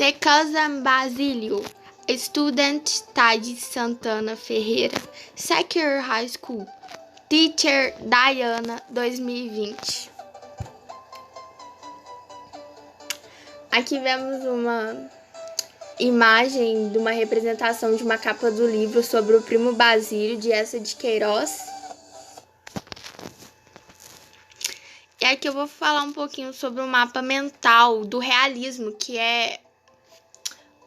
The Cousin Basílio, Student Tade Santana Ferreira, Secure High School, Teacher Diana 2020. Aqui vemos uma imagem de uma representação de uma capa do livro sobre o primo Basílio, de Eça de Queiroz. E aqui eu vou falar um pouquinho sobre o mapa mental do realismo, que é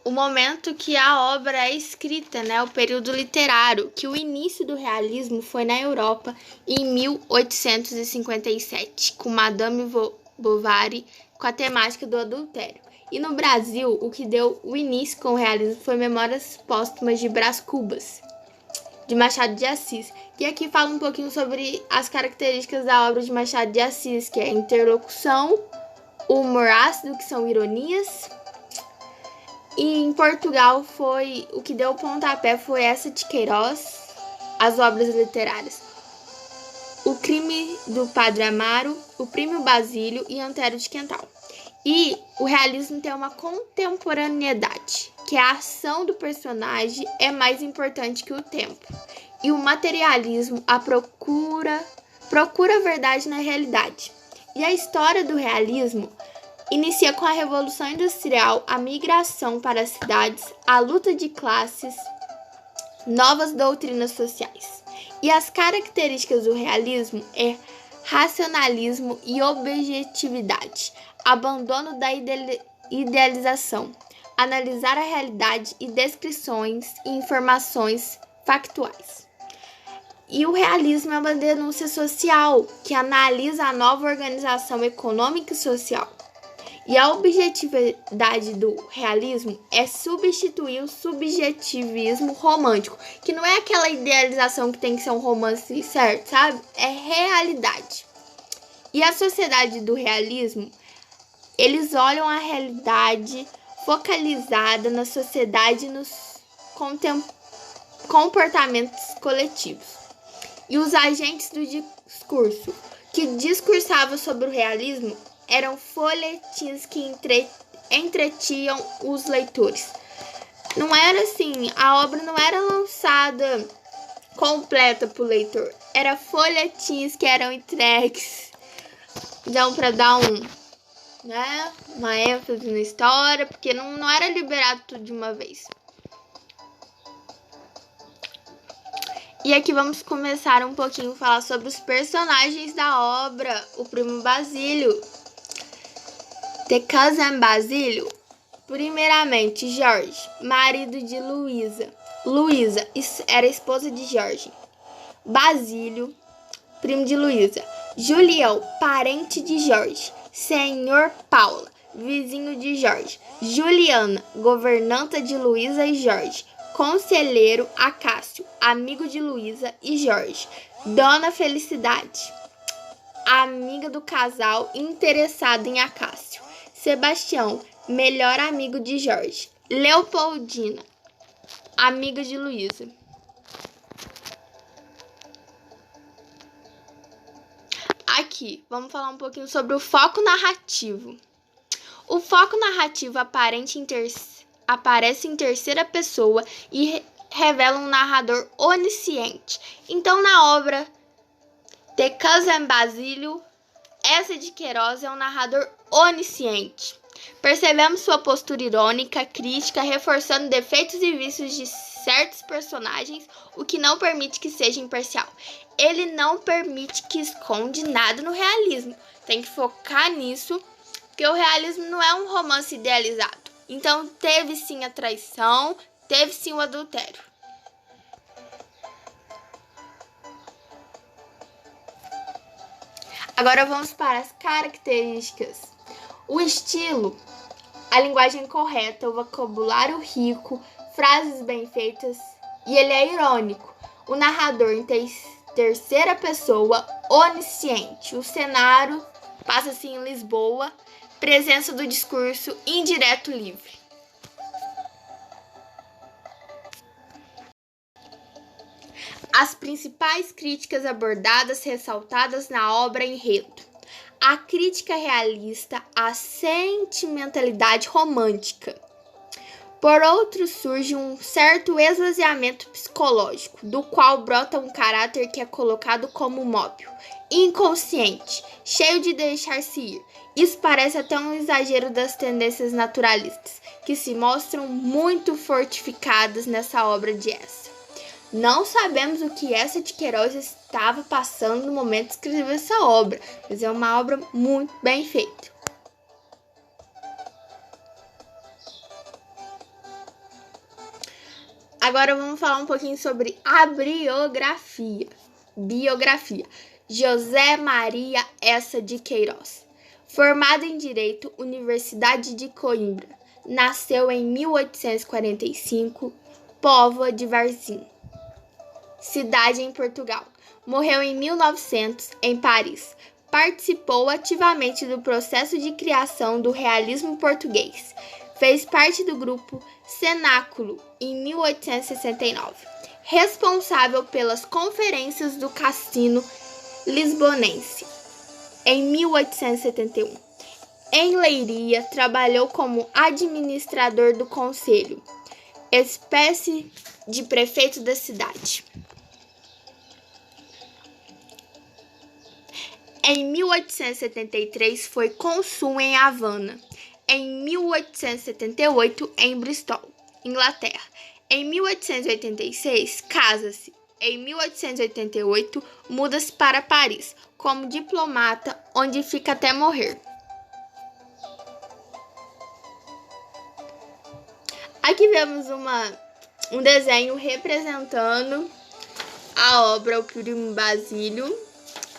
o momento que a obra é escrita, né? O período literário, que o início do realismo foi na Europa em 1857, com Madame Bovary, com a temática do adultério. E no Brasil, o que deu o início com o realismo foi Memórias Póstumas de Brás Cubas, de Machado de Assis. E aqui fala um pouquinho sobre as características da obra de Machado de Assis, que é interlocução, humor ácido, que são ironias. E em Portugal foi o que deu o pontapé foi Eça de Queiroz, as obras literárias. O Crime do Padre Amaro, O Primo Basílio e Antero de Quental. E o realismo tem uma contemporaneidade, que a ação do personagem é mais importante que o tempo. E o materialismo, a procura a verdade na realidade. E a história do realismo inicia com a Revolução Industrial, a migração para as cidades, a luta de classes, novas doutrinas sociais. E as características do realismo é racionalismo e objetividade, abandono da idealização, analisar a realidade e descrições e informações factuais. E o realismo é uma denúncia social que analisa a nova organização econômica e social. E a objetividade do realismo é substituir o subjetivismo romântico, que não é aquela idealização que tem que ser um romance certo, sabe? É realidade. E a sociedade do realismo, eles olham a realidade focalizada na sociedade e nos comportamentos coletivos. E os agentes do discurso que discursavam sobre o realismo eram folhetins que entretinham os leitores. Não era assim, a obra não era lançada completa para o leitor. Era folhetins que eram entregues. Então, para dar uma ênfase na história, porque não era liberado tudo de uma vez. E aqui vamos começar um pouquinho a falar sobre os personagens da obra, o primo Basílio. The Cousin Basílio, primeiramente Jorge, marido de Luísa. Luísa era esposa de Jorge. Basílio, primo de Luísa. Julião, parente de Jorge. Senhor Paula, vizinho de Jorge. Juliana, governanta de Luísa e Jorge. Conselheiro Acácio, amigo de Luísa e Jorge. Dona Felicidade, amiga do casal interessada em Acácio. Sebastião, melhor amigo de Jorge. Leopoldina, amiga de Luísa. Aqui, vamos falar um pouquinho sobre o foco narrativo. O foco narrativo aparece em terceira pessoa e revela um narrador onisciente. Então, na obra The Cousin Basílio, Eça de Queiroz é um narrador onisciente. Percebemos sua postura irônica, crítica, reforçando defeitos e vícios de certos personagens, o que não permite que seja imparcial. Ele não permite que esconde nada no realismo. Tem que focar nisso, porque o realismo não é um romance idealizado. Então, teve sim a traição, teve sim o adultério. Agora vamos para as características. O estilo, a linguagem correta, o vocabulário rico, frases bem feitas e ele é irônico. O narrador em terceira pessoa, onisciente. O cenário passa-se em Lisboa, presença do discurso indireto livre. As principais críticas abordadas, ressaltadas na obra enredo. A crítica realista à sentimentalidade romântica. Por outro, surge um certo esvaziamento psicológico, do qual brota um caráter que é colocado como móvel, inconsciente, cheio de deixar-se ir. Isso parece até um exagero das tendências naturalistas, que se mostram muito fortificadas nessa obra de Essa. Não sabemos o que Essa de Queiroz estava passando no momento de escrever essa obra, mas é uma obra muito bem feita. Agora vamos falar um pouquinho sobre a biografia. José Maria Essa de Queiroz. Formado em Direito, Universidade de Coimbra. Nasceu em 1845, Póvoa de Varzim, cidade em Portugal. Morreu em 1900, em Paris. Participou ativamente do processo de criação do realismo português. Fez parte do grupo Cenáculo em 1869, responsável pelas conferências do Casino Lisbonense em 1871. Em Leiria, trabalhou como administrador do conselho, espécie de prefeito da cidade. Em 1873, foi cônsul em Havana. Em 1878, em Bristol, Inglaterra. Em 1886, casa-se. Em 1888, muda-se para Paris como diplomata, onde fica até morrer. Aqui vemos um desenho representando a obra O Primo Basílio.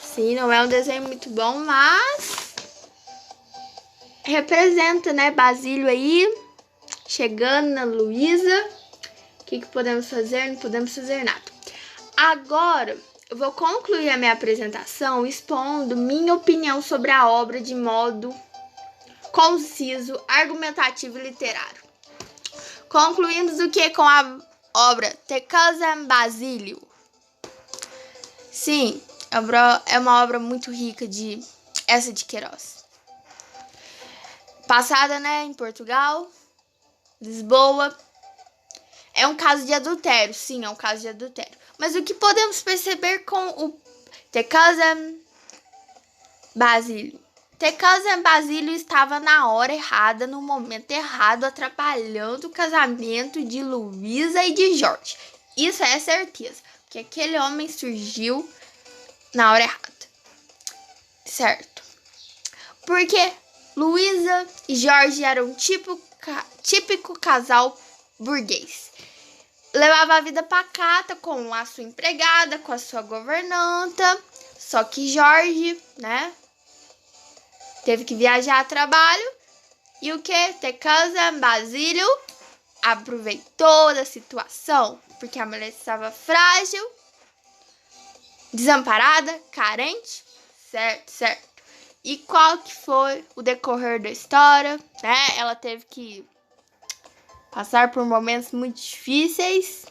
Sim, não é um desenho muito bom, mas representa, né, Basílio aí, chegando na Luísa. O que podemos fazer? Não podemos fazer nada. Agora, eu vou concluir a minha apresentação expondo minha opinião sobre a obra de modo conciso, argumentativo e literário. Concluímos o que com a obra Te Casam Basílio. Sim, é uma obra muito rica de Essa de Queiroz. Passada, né, em Portugal, Lisboa. É um caso de adultério, sim, é um caso de adultério. Mas o que podemos perceber com o Te Casam Basílio? Te Casam Basílio estava na hora errada, no momento errado, atrapalhando o casamento de Luísa e de Jorge. Isso é certeza, porque aquele homem surgiu na hora errada, certo? Porque Luísa e Jorge eram um típico casal burguês. Levava a vida pacata com a sua empregada, com a sua governanta. Só que Jorge, né, teve que viajar a trabalho. E o que? Te Casam Basílio aproveitou da situação, porque a mulher estava frágil, desamparada, carente, certo. E qual que foi o decorrer da história, né? Ela teve que passar por momentos muito difíceis.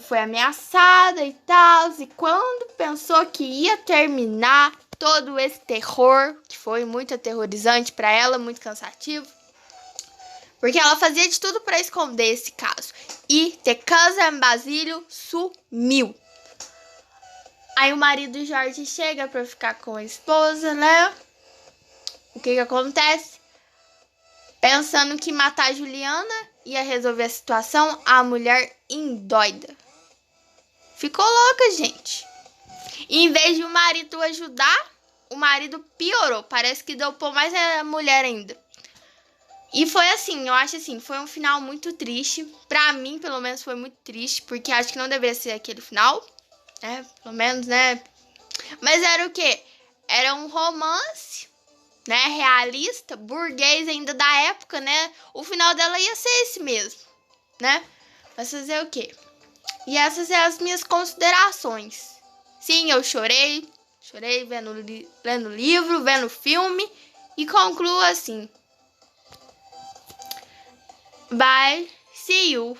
Foi ameaçada e tal. E quando pensou que ia terminar todo esse terror, que foi muito aterrorizante para ela, muito cansativo, porque ela fazia de tudo para esconder esse caso. E Te Casam Basílio sumiu. Aí o marido Jorge chega para ficar com a esposa, né? O que acontece? Pensando que matar a Juliana ia resolver a situação, a mulher endoida. Ficou louca, gente. E em vez de o marido ajudar, o marido piorou. Parece que deu por mais a mulher ainda. E foi assim, eu acho assim, foi um final muito triste. Pra mim, pelo menos, foi muito triste, porque acho que não deveria ser aquele final, né? Pelo menos, né? Mas era o quê? Era um romance, né, realista, burguês ainda da época, né? O final dela ia ser esse mesmo, né? Mas fazer o quê? E essas são as minhas considerações. Sim, eu chorei lendo livro, vendo filme, e concluo assim. Bye, see you.